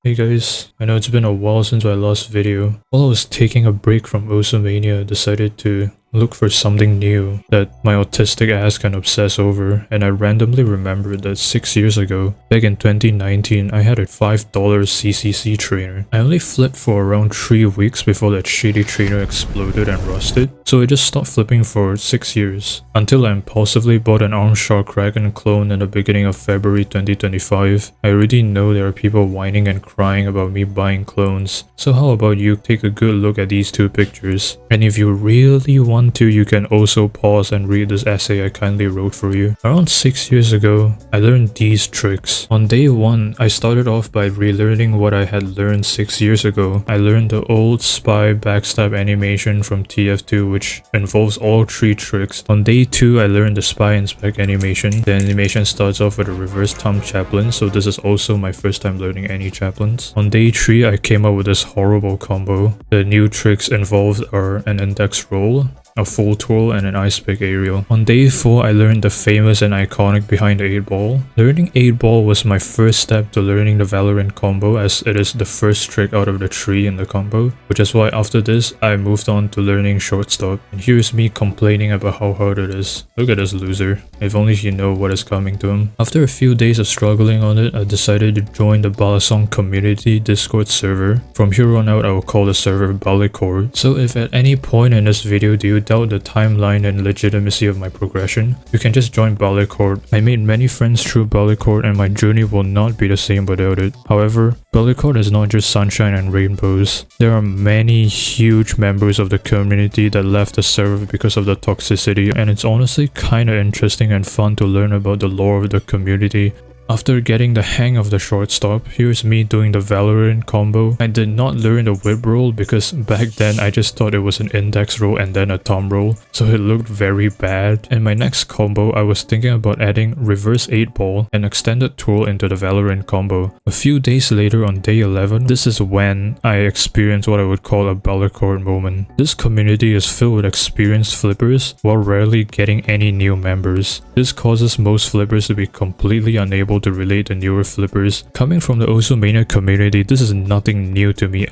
Hey guys, I know it's been a while since my last video. While I was taking a break from Mania, I decided to look for something new that my autistic ass can obsess over, and I randomly remembered that 6 years ago, back in 2019, I had a $5 CCC trainer. I only flipped for around 3 weeks before that shitty trainer exploded and rusted, so I just stopped flipping for 6 years, until I impulsively bought an Armshaw Kraken clone in the beginning of February 2025. I already know there are people whining and crying about me buying clones, so how about you take a good look at these two pictures, and if you really want to, you can also pause and read this essay I kindly wrote for you. Around 6 years ago, I learned these tricks. On day 1, I started off by relearning what I had learned 6 years ago. I learned the old spy backstab animation from TF2, which involves all 3 tricks. On day 2, I learned the spy inspect animation. The animation starts off with a reverse thumb chaplain, so this is also my first time learning any chaplains. On day 3, I came up with this horrible combo. The new tricks involved are an index roll, a full twirl, and an ice pick aerial. On day 4, I learned the famous and iconic behind the 8 ball. Learning 8 ball was my first step to learning the Valorant combo, as it is the first trick out of the 3 in the combo, which is why after this, I moved on to learning shortstop. And here's me complaining about how hard it is. Look at this loser. If only he know what is coming to him. After a few days of struggling on it, I decided to join the Balisong community Discord server. From here on out, I will call the server Balisong. So if at any point in this video do you doubt the timeline and legitimacy of my progression, you can just join Balisong. I made many friends through Balisong, and my journey will not be the same without it. However, Balisong is not just sunshine and rainbows. There are many huge members of the community that left the server because of the toxicity, and it's honestly kinda interesting and fun to learn about the lore of the community. After getting the hang of the shortstop, here's me doing the Valorant combo. I did not learn the whip roll because back then I just thought it was an index roll and then a thumb roll, so it looked very bad. In my next combo, I was thinking about adding reverse 8 ball and extended twirl into the Valorant combo. A few days later on day 11, this is when I experienced what I would call a Balisong moment. This community is filled with experienced flippers while rarely getting any new members. This causes most flippers to be completely unable to relate to newer flippers. Coming from the Osomania community, this is nothing new to me.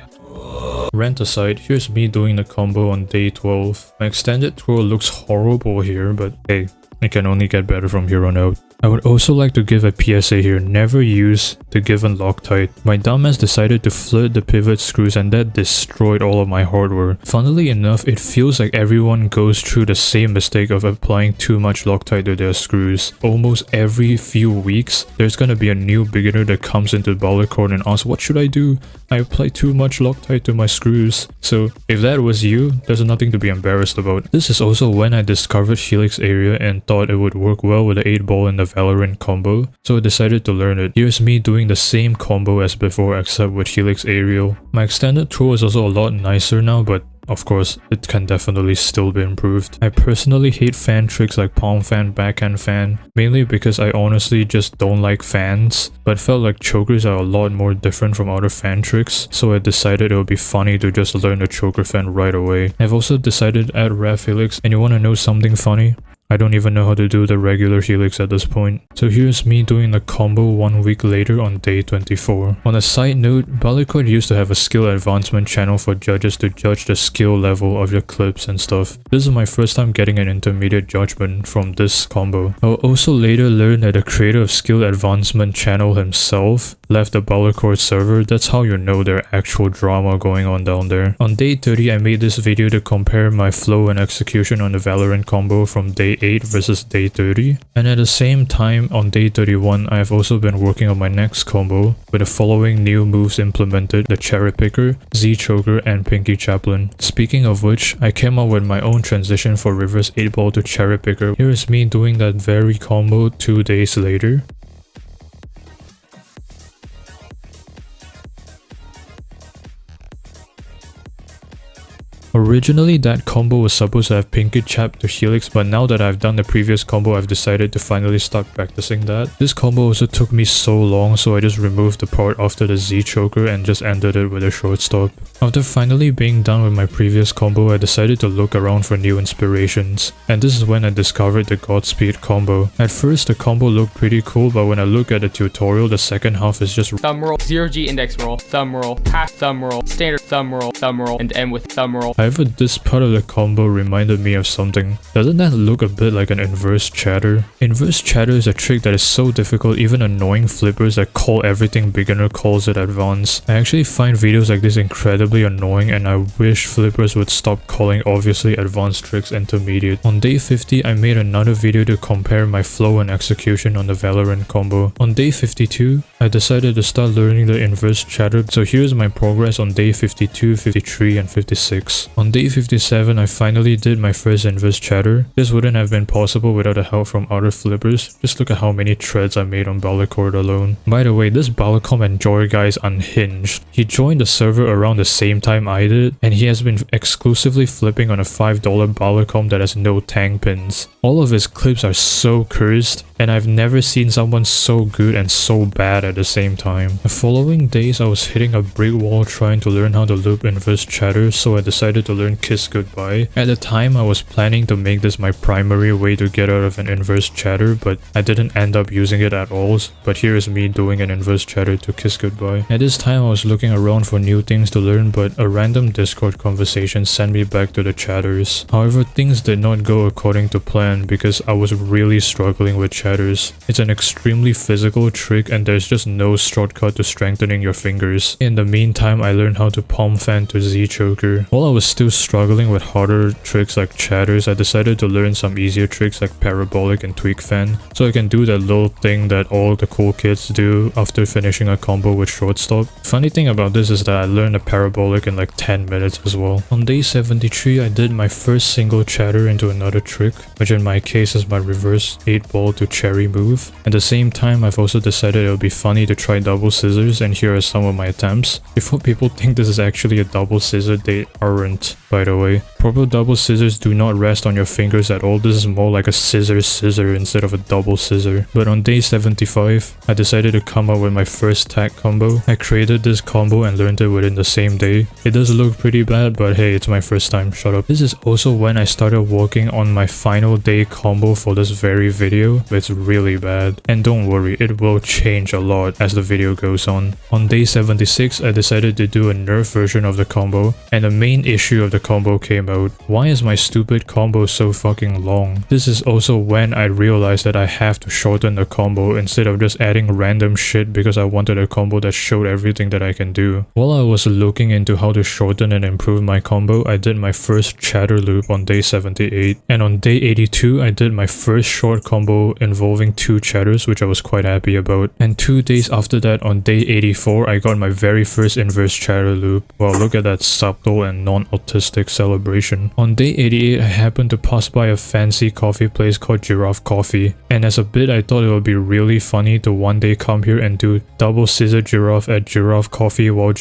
Rant aside, here's me doing the combo on day 12. My extended twirl looks horrible here, but hey, it can only get better from here on out. I would also like to give a PSA here, never use the given Loctite. My dumbass decided to flirt the pivot screws and that destroyed all of my hardware. Funnily enough, it feels like everyone goes through the same mistake of applying too much Loctite to their screws. Almost every few weeks, there's gonna be a new beginner that comes into Balisong and asks, what should I do? I apply too much Loctite to my screws. So if that was you, there's nothing to be embarrassed about. This is also when I discovered Helix area and thought it would work well with the 8 ball and the Valorant combo, so I decided to learn it. Here's me doing the same combo as before except with Helix aerial. My extended throw is also a lot nicer now, but of course, it can definitely still be improved. I personally hate fan tricks like palm fan, backhand fan, mainly because I honestly just don't like fans, but felt like chokers are a lot more different from other fan tricks, so I decided it would be funny to just learn the choker fan right away. I've also decided to add Ref Helix, and you wanna know something funny? I don't even know how to do the regular Helix at this point. So here's me doing the combo 1 week later on day 24. On a side note, Balisong used to have a skill advancement channel for judges to judge the skill level of your clips and stuff. This is my first time getting an intermediate judgment from this combo. I will also later learn that the creator of skill advancement channel himself left the Balisong server. That's how you know there's actual drama going on down there. On day 30, I made this video to compare my flow and execution on the Valorant combo from day 8 versus day 30, and at the same time on day 31 I have also been working on my next combo with the following new moves implemented: the Cherry Picker, Z Choker, and Pinky Chaplain. Speaking of which, I came up with my own transition for reverse 8 ball to Cherry Picker. Here is me doing that very combo 2 days later. Originally that combo was supposed to have Pinky Chap to Helix, but now that I've done the previous combo, I've decided to finally start practicing that. This combo also took me so long, so I just removed the part after the Z choker and just ended it with a shortstop. After finally being done with my previous combo, I decided to look around for new inspirations, and this is when I discovered the Godspeed combo. At first the combo looked pretty cool, but when I look at the tutorial, the second half is just thumb roll, 0G index roll, thumb roll, half thumb roll, standard thumb roll, and end with thumb roll. However, this part of the combo reminded me of something. Doesn't that look a bit like an inverse chatter? Inverse chatter is a trick that is so difficult even annoying flippers that call everything beginner calls it advanced. I actually find videos like this incredibly annoying, and I wish flippers would stop calling obviously advanced tricks intermediate. On day 50, I made another video to compare my flow and execution on the Valorant combo. On day 52, I decided to start learning the inverse chatter, so here's my progress on day 52, 53, and 56. On day 57, I finally did my first inverse chatter. This wouldn't have been possible without the help from other flippers. Just look at how many threads I made on Balicord alone. By the way, this Balacom Enjoyer guy is unhinged. He joined the server around the same time I did, and he has been exclusively flipping on a $5 Balacom that has no tang pins. All of his clips are so cursed, and I've never seen someone so good and so bad at the same time. The following days I was hitting a brick wall trying to learn how to loop inverse chatter, so I decided to learn Kiss Goodbye. At the time I was planning to make this my primary way to get out of an inverse chatter, but I didn't end up using it at all, but here is me doing an inverse chatter to Kiss Goodbye. At this time I was looking around for new things to learn, but a random Discord conversation sent me back to the chatters. However, things did not go according to plan because I was really struggling with chatters. It's an extremely physical trick and there's just no shortcut to strengthening your fingers. In the meantime, I learned how to palm fan to Z choker. While I was still struggling with harder tricks like chatters, I decided to learn some easier tricks like parabolic and tweak fan, so I can do that little thing that all the cool kids do after finishing a combo with shortstop. Funny thing about this is that I learned a parabolic in like 10 minutes as well. On day 73, I did my first single chatter into another trick, which in my case is my reverse 8-ball to cherry move. At the same time, I've also decided it would be funny to try double scissors, and here are some of my attempts. Before people think this is actually a double scissor, they aren't, by the way. Proper double scissors do not rest on your fingers at all. This is more like a scissor instead of a double scissor. But on day 75, I decided to come up with my first tag combo. I created this combo and learned it within the same day. It does look pretty bad, but hey, it's my first time, shut up. This is also when I started working on my final day combo for this very video. It's really bad. And don't worry, it will change a lot as the video goes on. On day 76, I decided to do a nerf version of the combo, and the main issue of the combo came out. Why is my stupid combo so fucking long? This is also when I realized that I have to shorten the combo instead of just adding random shit because I wanted a combo that showed everything that I can do. While I was looking into how to shorten and improve my combo, I did my first chatter loop on day 78, and on day 82 I did my first short combo involving 2 chatters, which I was quite happy about. And 2 days after that, on day 84, I got my very first inverse chatter loop. Wow, look at that subtle and non-autistic celebration. On day 88, I happened to pass by a fancy coffee place called Giraffe Coffee, and as a bit I thought it would be really funny to one day come here and do double scissor giraffe at Giraffe Coffee while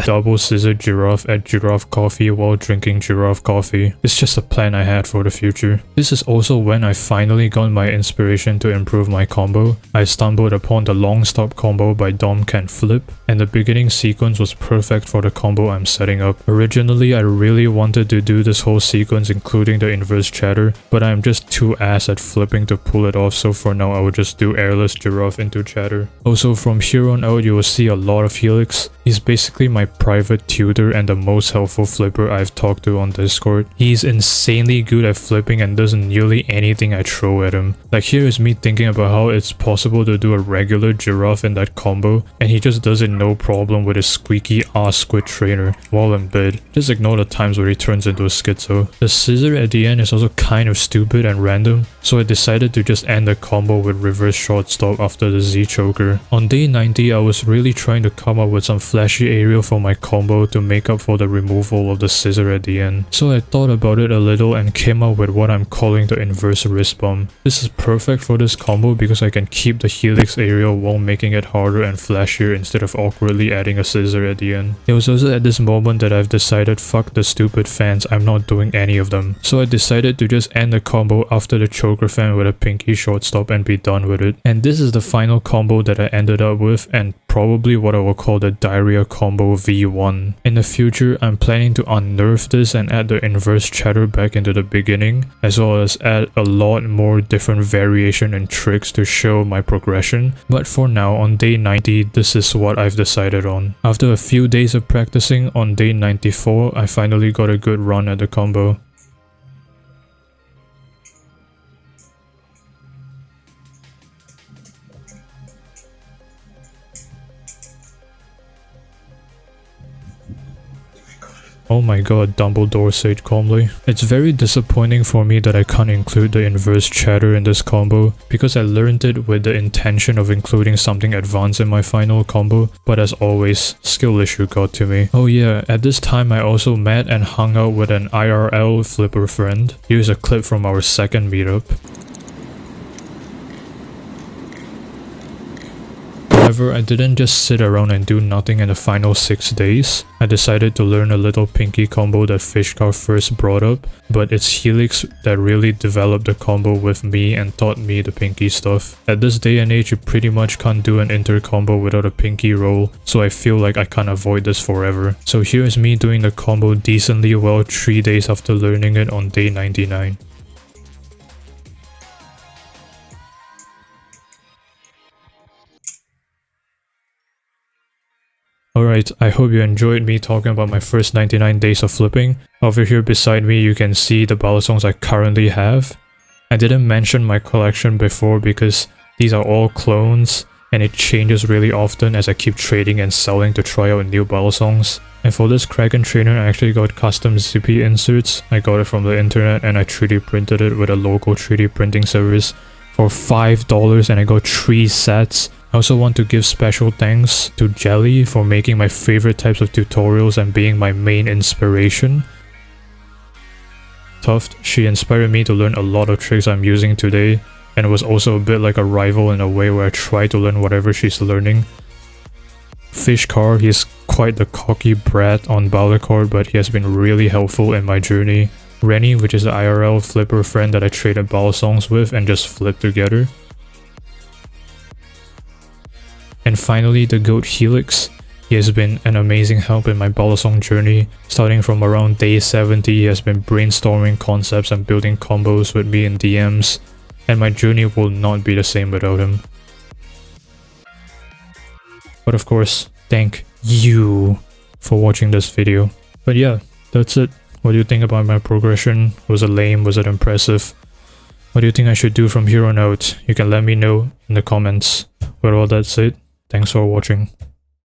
double scissor giraffe at Giraffe Coffee while drinking Giraffe Coffee. It's just a plan I had for the future. This is also when I finally got my inspiration to improve my combo. I stumbled upon the long stop combo by Dom Can Flip, and the beginning sequence was perfect for the combo I'm setting up. Originally, I really wanted to do this whole sequence including the inverse chatter, but I'm just too ass at flipping to pull it off, so for now I will just do airless giraffe into chatter. Also, from here on out you will see a lot of Helix. He's basically my private tutor and the most helpful flipper I've talked to on Discord. He's insanely good at flipping and does nearly anything I throw at him. Like, here is me thinking about how it's possible to do a regular giraffe in that combo, and he just does it no problem with his squeaky ass squid trainer while in bed. Just ignore the times where he turns into a schizo. The scissor at the end is also kind of stupid and random, so I decided to just end the combo with reverse shortstop after the Z choker. On day 90, I was really trying to come up with some flashy aerial for my combo to make up for the removal of the scissor at the end. So I thought about it a little and came up with what I'm calling the inverse wrist bump. This this is perfect for this combo because I can keep the helix area while making it harder and flashier instead of awkwardly adding a scissor at the end. It was also at this moment that I've decided fuck the stupid fans, I'm not doing any of them. So I decided to just end the combo after the choker fan with a pinky shortstop and be done with it. And this is the final combo that I ended up with, and probably what I will call the diarrhea combo V1. In the future, I'm planning to unnerf this and add the inverse chatter back into the beginning, as well as add a lot more different variation and tricks to show my progression. But for now, on day 90, this is what I've decided on. After a few days of practicing, on day 94, I finally got a good run at the combo. Oh my god, Dumbledore said calmly. It's very disappointing for me that I can't include the inverse chatter in this combo, because I learned it with the intention of including something advanced in my final combo, but as always, skill issue got to me. Oh yeah, at this time I also met and hung out with an IRL flipper friend. Here's a clip from our second meetup. However, I didn't just sit around and do nothing in the final 6 days. I decided to learn a little pinky combo that Fishcar first brought up, but it's Helix that really developed the combo with me and taught me the pinky stuff. At this day and age, you pretty much can't do an inter combo without a pinky roll, so I feel like I can't avoid this forever. So here's me doing the combo decently well 3 days after learning it on day 99. Alright, I hope you enjoyed me talking about my first 99 days of flipping. Over here beside me you can see the Balisongs I currently have. I didn't mention my collection before because these are all clones and it changes really often as I keep trading and selling to try out new Balisongs. And for this Kraken trainer I actually got custom zippy inserts. I got it from the internet and I 3D printed it with a local 3D printing service for $5 and I got 3 sets. I also want to give special thanks to Jelly for making my favorite types of tutorials and being my main inspiration. Tuft, she inspired me to learn a lot of tricks I'm using today, and was also a bit like a rival in a way where I try to learn whatever she's learning. Fishcar, he's quite the cocky brat on Balicor, but he has been really helpful in my journey. Rennie, which is the IRL flipper friend that I traded Balisongs with and just flipped together. And finally, the goat Helix. He has been an amazing help in my Balisong journey. Starting from around day 70, he has been brainstorming concepts and building combos with me in DMs, and my journey will not be the same without him. But of course, thank you for watching this video. But yeah, that's it. What do you think about my progression? Was it lame? Was it impressive? What do you think I should do from here on out? You can let me know in the comments. With all that said, thanks for watching.